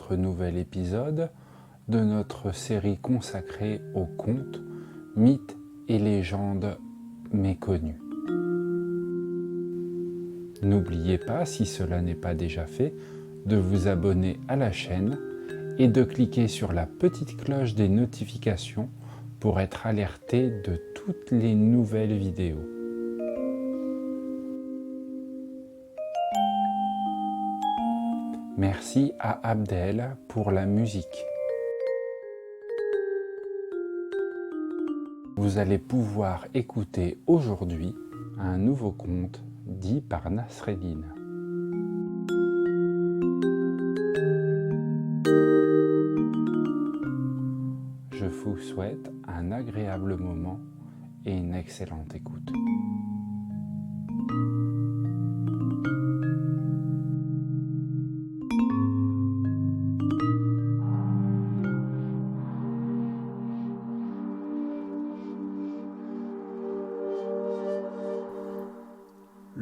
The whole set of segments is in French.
notre nouvel épisode de notre série consacrée aux contes, mythes et légendes méconnues. N'oubliez pas, si cela n'est pas déjà fait, de vous abonner à la chaîne et de cliquer sur la petite cloche des notifications pour être alerté de toutes les nouvelles vidéos. Merci à Abdel pour la musique. Vous allez pouvoir écouter aujourd'hui un nouveau conte dit par Nasreddin. Je vous souhaite un agréable moment et une excellente écoute.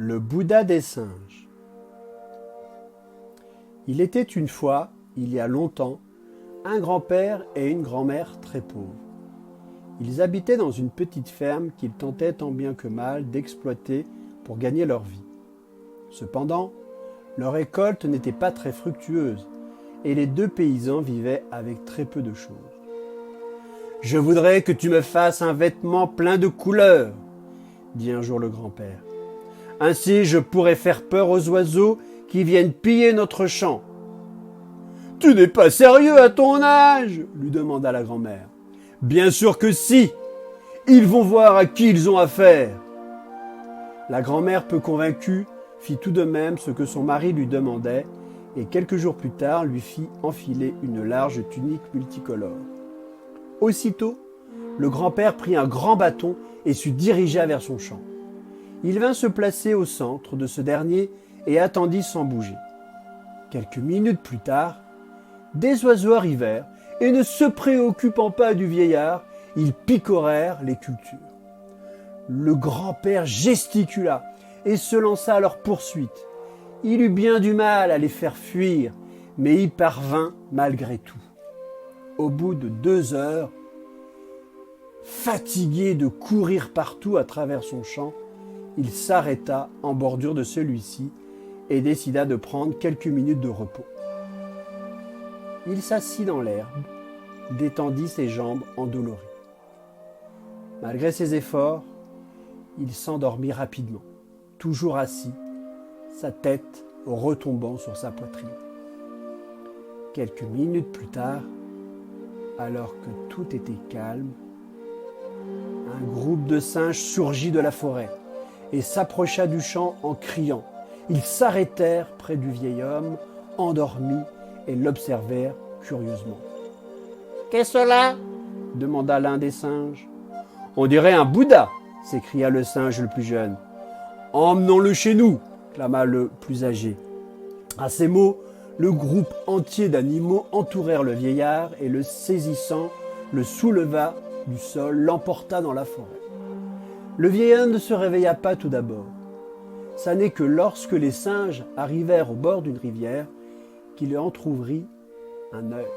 Le Bouddha des singes. Il était une fois, il y a longtemps, un grand-père et une grand-mère très pauvres. Ils habitaient dans une petite ferme qu'ils tentaient tant bien que mal d'exploiter pour gagner leur vie. Cependant, leur récolte n'était pas très fructueuse et les deux paysans vivaient avec très peu de choses. « Je voudrais que tu me fasses un vêtement plein de couleurs, » dit un jour le grand-père. « Ainsi je pourrais faire peur aux oiseaux qui viennent piller notre champ. »« Tu n'es pas sérieux à ton âge ?» lui demanda la grand-mère. « Bien sûr que si. Ils vont voir à qui ils ont affaire. » La grand-mère, peu convaincue, fit tout de même ce que son mari lui demandait et quelques jours plus tard lui fit enfiler une large tunique multicolore. Aussitôt, le grand-père prit un grand bâton et se dirigea vers son champ. Il vint se placer au centre de ce dernier et attendit sans bouger. Quelques minutes plus tard, des oiseaux arrivèrent et ne se préoccupant pas du vieillard, ils picorèrent les cultures. Le grand-père gesticula et se lança à leur poursuite. Il eut bien du mal à les faire fuir, mais y parvint malgré tout. Au bout de 2 heures, fatigué de courir partout à travers son champ, il s'arrêta en bordure de celui-ci et décida de prendre quelques minutes de repos. Il s'assit dans l'herbe, détendit ses jambes endolories. Malgré ses efforts, il s'endormit rapidement, toujours assis, sa tête retombant sur sa poitrine. Quelques minutes plus tard, alors que tout était calme, un groupe de singes surgit de la forêt et s'approcha du champ en criant. Ils s'arrêtèrent près du vieil homme, endormi, et l'observèrent curieusement. « Qu'est-ce cela ?» demanda l'un des singes. « On dirait un Bouddha !» s'écria le singe le plus jeune. « Emmenons-le chez nous !» clama le plus âgé. À ces mots, le groupe entier d'animaux entourèrent le vieillard et le saisissant, le souleva du sol, l'emporta dans la forêt. Le vieillard ne se réveilla pas tout d'abord. Ça n'est que lorsque les singes arrivèrent au bord d'une rivière qu'il entr'ouvrit un œil,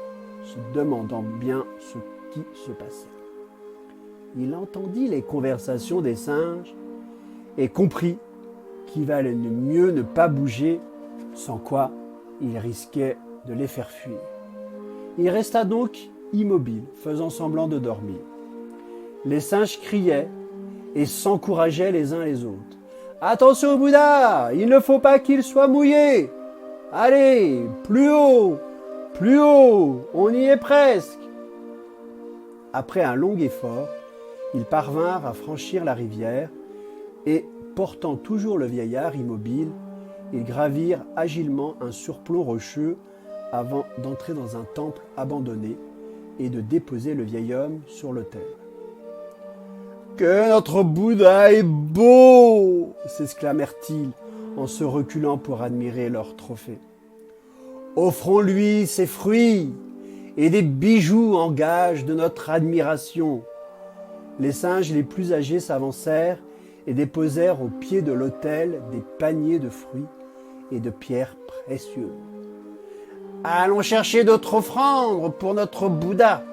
se demandant bien ce qui se passait. Il entendit les conversations des singes et comprit qu'il valait mieux ne pas bouger, sans quoi il risquait de les faire fuir. Il resta donc immobile, faisant semblant de dormir. Les singes criaient et s'encourageaient les uns les autres. « Attention au Bouddha, il ne faut pas qu'il soit mouillé. Allez, plus haut, on y est presque. » Après un long effort, ils parvinrent à franchir la rivière et, portant toujours le vieillard immobile, ils gravirent agilement un surplomb rocheux avant d'entrer dans un temple abandonné et de déposer le vieil homme sur l'autel. « Que notre Bouddha est beau !» s'exclamèrent-ils en se reculant pour admirer leur trophée. « Offrons-lui ses fruits et des bijoux en gage de notre admiration. » Les singes les plus âgés s'avancèrent et déposèrent au pied de l'autel des paniers de fruits et de pierres précieuses. « Allons chercher d'autres offrandes pour notre Bouddha !»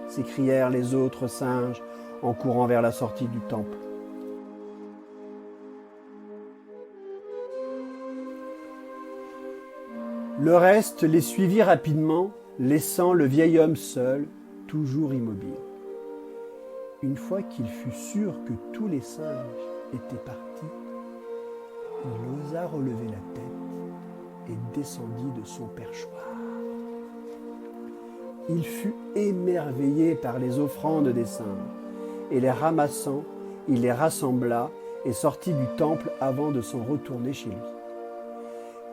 s'écrièrent les autres singes en courant vers la sortie du temple. Le reste les suivit rapidement, laissant le vieil homme seul, toujours immobile. Une fois qu'il fut sûr que tous les singes étaient partis, il osa relever la tête et descendit de son perchoir. Il fut émerveillé par les offrandes des singes, et les ramassant, il les rassembla et sortit du temple avant de s'en retourner chez lui.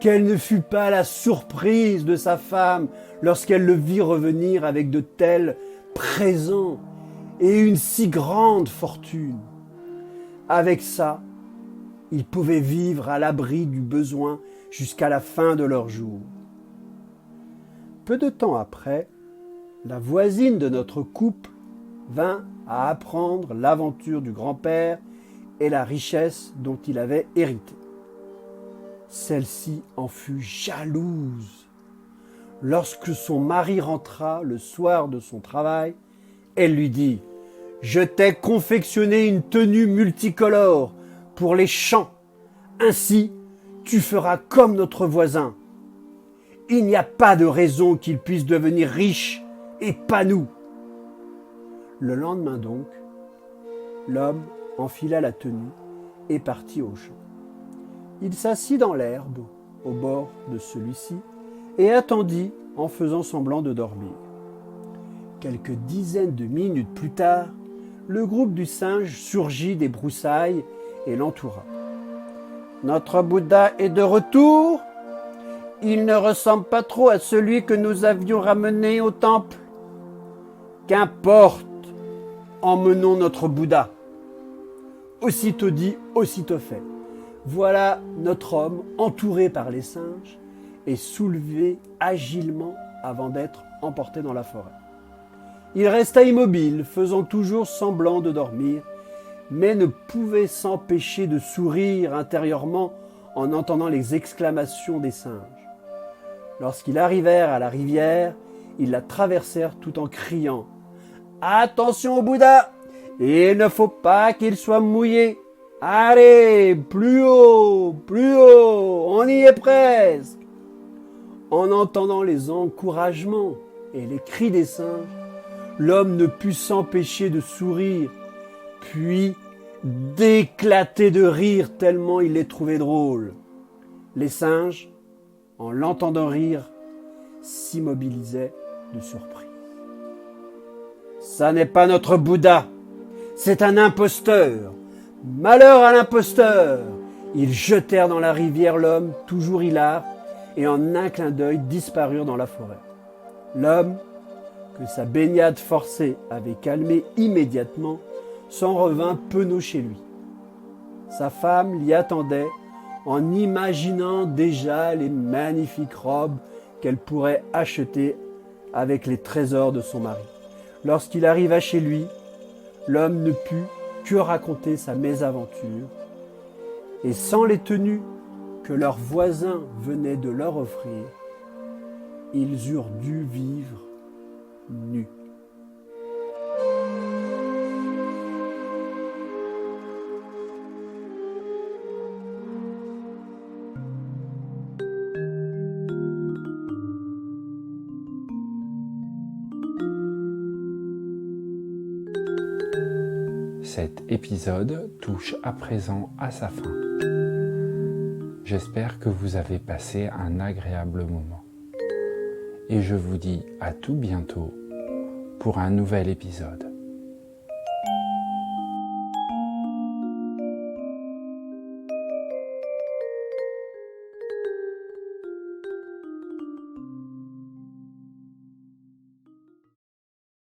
Quelle ne fut pas la surprise de sa femme lorsqu'elle le vit revenir avec de tels présents et une si grande fortune. Avec ça, ils pouvaient vivre à l'abri du besoin jusqu'à la fin de leur jour. Peu de temps après, la voisine de notre couple vint à apprendre l'aventure du grand-père et la richesse dont il avait hérité. Celle-ci en fut jalouse. Lorsque son mari rentra le soir de son travail, elle lui dit « Je t'ai confectionné une tenue multicolore pour les champs. Ainsi, tu feras comme notre voisin. Il n'y a pas de raison qu'il puisse devenir riche et pas nous. » Le lendemain donc, l'homme enfila la tenue et partit au champ. Il s'assit dans l'herbe au bord de celui-ci et attendit en faisant semblant de dormir. Quelques dizaines de minutes plus tard, le groupe du singe surgit des broussailles et l'entoura. « Notre Bouddha est de retour. Il ne ressemble pas trop à celui que nous avions ramené au temple. Qu'importe, emmenons notre Bouddha. » Aussitôt dit, aussitôt fait. Voilà notre homme entouré par les singes et soulevé agilement avant d'être emporté dans la forêt. Il resta immobile, faisant toujours semblant de dormir, mais ne pouvait s'empêcher de sourire intérieurement en entendant les exclamations des singes. Lorsqu'ils arrivèrent à la rivière, ils la traversèrent tout en criant « Attention au Bouddha! Il ne faut pas qu'il soit mouillé! Allez, plus haut, on y est presque !» En entendant les encouragements et les cris des singes, l'homme ne put s'empêcher de sourire, puis d'éclater de rire tellement il les trouvait drôles. Les singes, en l'entendant rire, s'immobilisaient de surprise. « Ça n'est pas notre Bouddha, c'est un imposteur. Malheur à l'imposteur !» Ils jetèrent dans la rivière l'homme, toujours hilar, et en un clin d'œil disparurent dans la forêt. L'homme, que sa baignade forcée avait calmé immédiatement, s'en revint penaud chez lui. Sa femme l'y attendait en imaginant déjà les magnifiques robes qu'elle pourrait acheter avec les trésors de son mari. Lorsqu'il arriva chez lui, l'homme ne put que raconter sa mésaventure, et sans les tenues que leurs voisins venaient de leur offrir, ils eurent dû vivre nus. Cet épisode touche à présent à sa fin. J'espère que vous avez passé un agréable moment. Et je vous dis à tout bientôt pour un nouvel épisode.